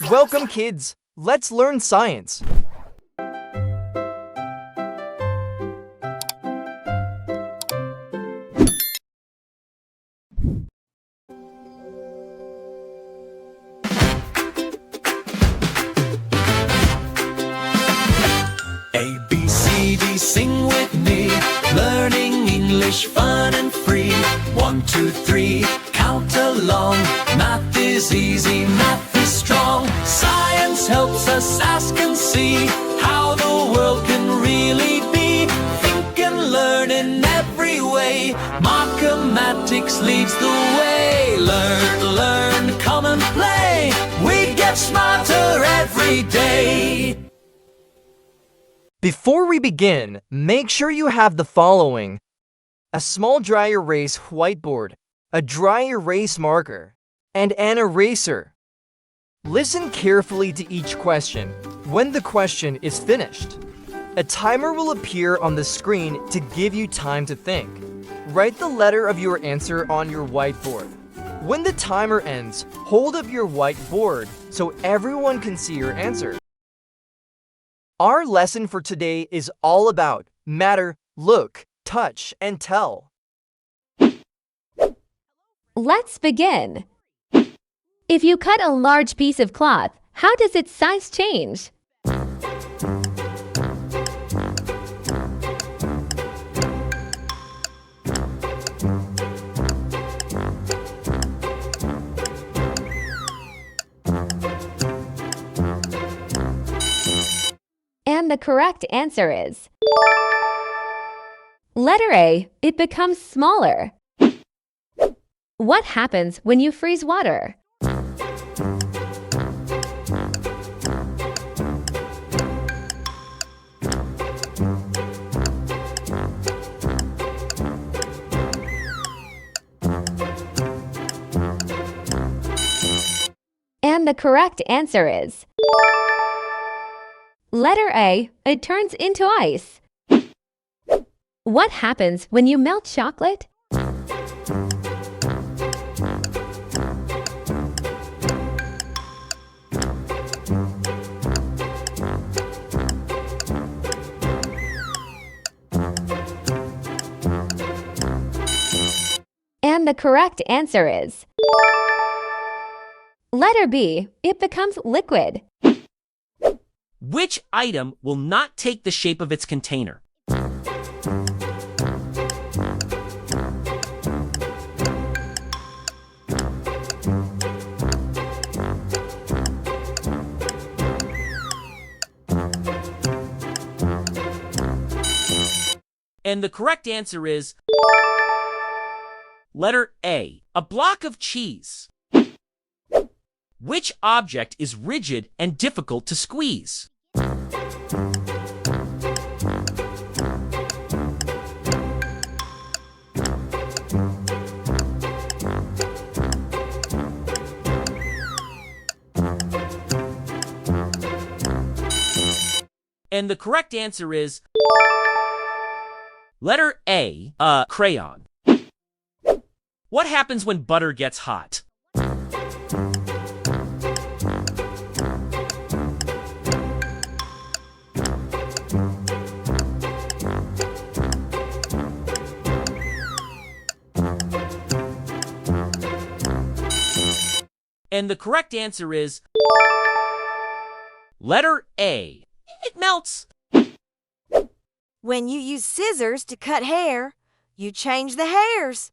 Welcome, kids. Let's learn science. A, B, C, D, sing with me. Learning English fun and free. 1, 2, 3, count along. Math is easy, math is strong. Science helps us ask and see how the world can really be. Think and learn in every way. Markimatics leads the way. Learn, come and play. We get smarter every day. Before we begin, make sure you have the following: a small dry erase whiteboard, a dry erase marker, and an eraser. Listen carefully to each question. When the question is finished, a timer will appear on the screen to give you time to think. Write the letter of your answer on your whiteboard. When the timer ends, hold up your whiteboard so everyone can see your answer. Our lesson for today is all about matter, look, touch, and tell. Let's begin. If you cut a large piece of cloth, how does its size change? And the correct answer is letter A. It becomes smaller. What happens when you freeze water? And the correct answer is letter A. It turns into ice. What happens when you melt chocolate? And the correct answer is letter B. It becomes liquid. Which item will not take the shape of its container? And the correct answer is letter A, a block of cheese. Which object is rigid and difficult to squeeze? And the correct answer is letter A, a crayon. What happens when butter gets hot? And the correct answer is letter A. It melts. When you use scissors to cut hair, you change the hairs.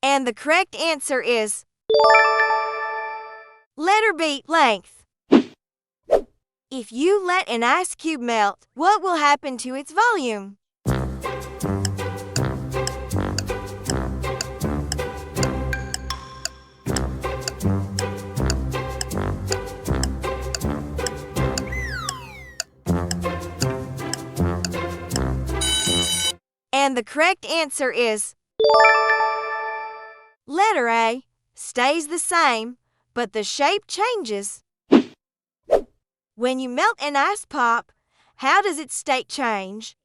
And the correct answer is letter B, length. If you let an ice cube melt, what will happen to its volume? And the correct answer is letter A, stays the same, but the shape changes. When you melt an ice pop, how does its state change?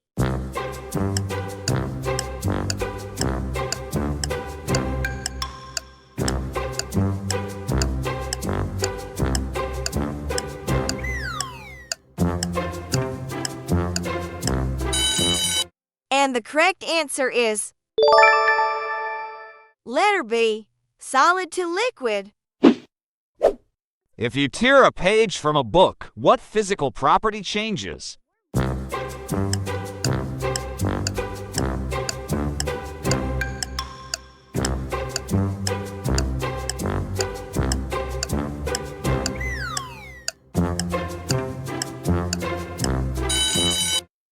And the correct answer is letter B, solid to liquid. If you tear a page from a book, what physical property changes?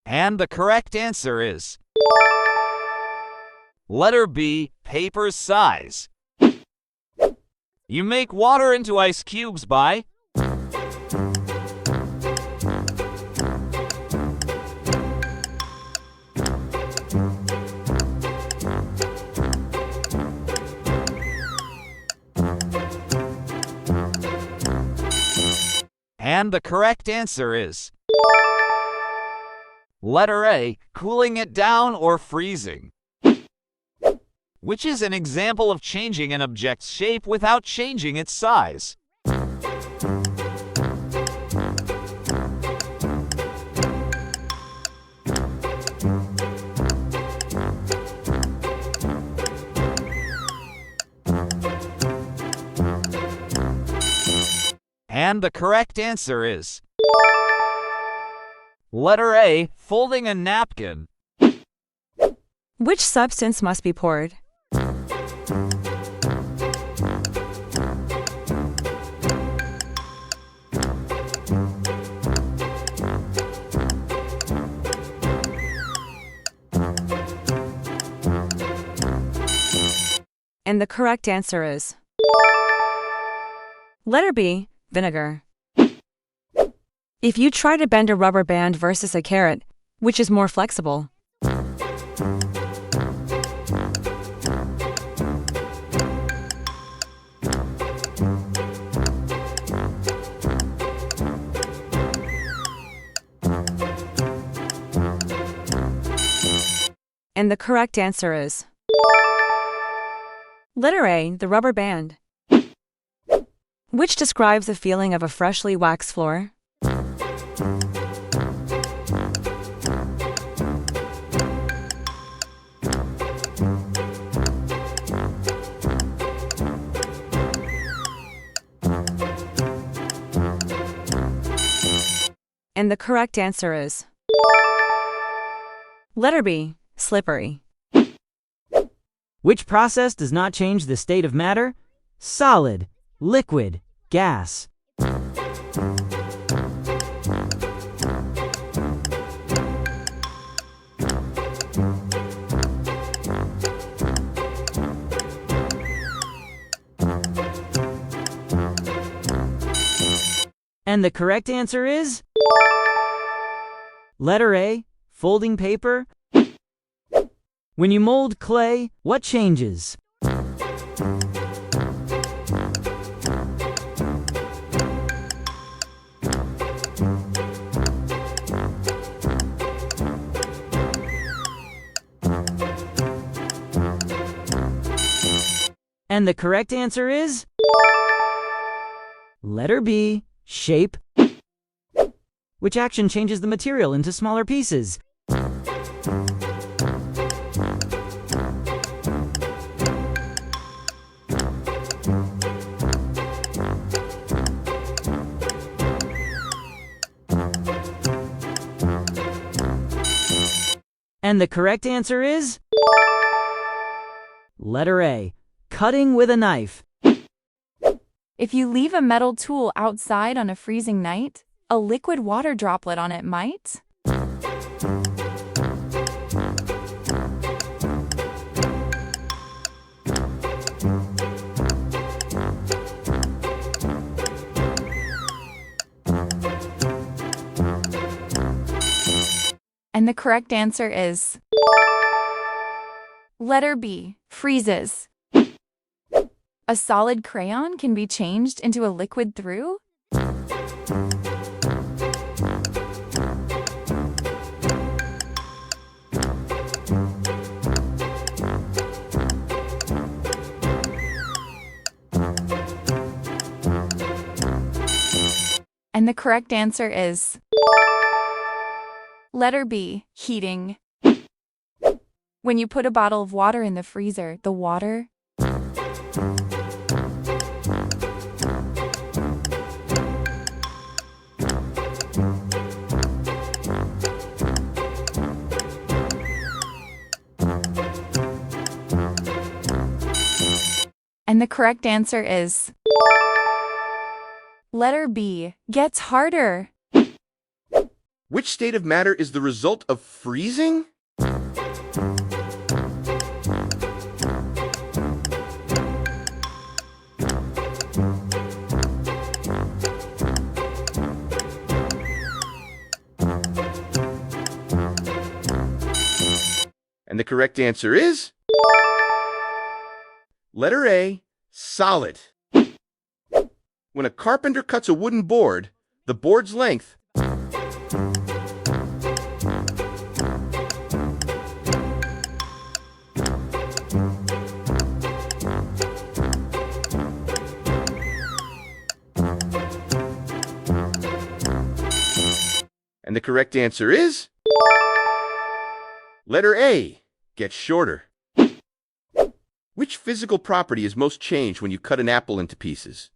And the correct answer is letter B, paper size. You make water into ice cubes by and the correct answer is letter A, cooling it down or freezing. Which is an example of changing an object's shape without changing its size? And the correct answer is letter A, folding a napkin. Which substance must be poured? And the correct answer is letter B, vinegar. If you try to bend a rubber band versus a carrot, which is more flexible? And the correct answer is letter A, the rubber band. Which describes the feeling of a freshly waxed floor? And the correct answer is letter B, slippery. Which process does not change the state of matter? Solid, liquid, gas. And the correct answer is letter A, folding paper. When you mold clay, what changes? And the correct answer is letter B, shape. Which action changes the material into smaller pieces? And the correct answer is letter A, cutting with a knife. If you leave a metal tool outside on a freezing night, a liquid water droplet on it might. And the correct answer is letter B, freezes. A solid crayon can be changed into a liquid through And the correct answer is letter B, heating. When you put a bottle of water in the freezer, the water and the correct answer is letter B, gets harder. Which state of matter is the result of freezing? And the correct answer is letter A, solid. When a carpenter cuts a wooden board, the board's length and the correct answer is letter A, gets shorter. Which physical property is most changed when you cut an apple into pieces?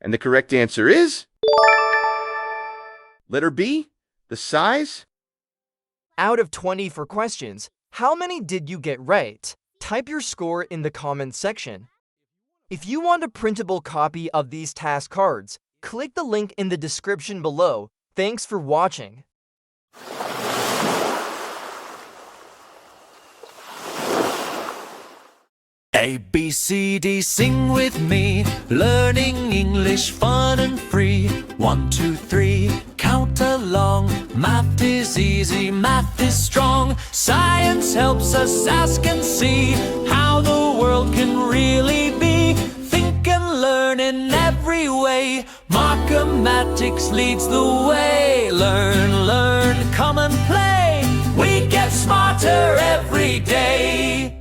And the correct answer is letter B, the size. Out of 20 for questions, how many did you get right? Type your score in the comments section. If you want a printable copy of these task cards, click the link in the description below. Thanks for watching. A, B, C, D, sing with me. Learning English fun and free. 1, 2, 3, count along. Math is easy, math is strong. Science helps us ask and see how the world can really be. Think and learn in every way. Markimatics leads the way. Learn, learn, come and play. We get smarter every day.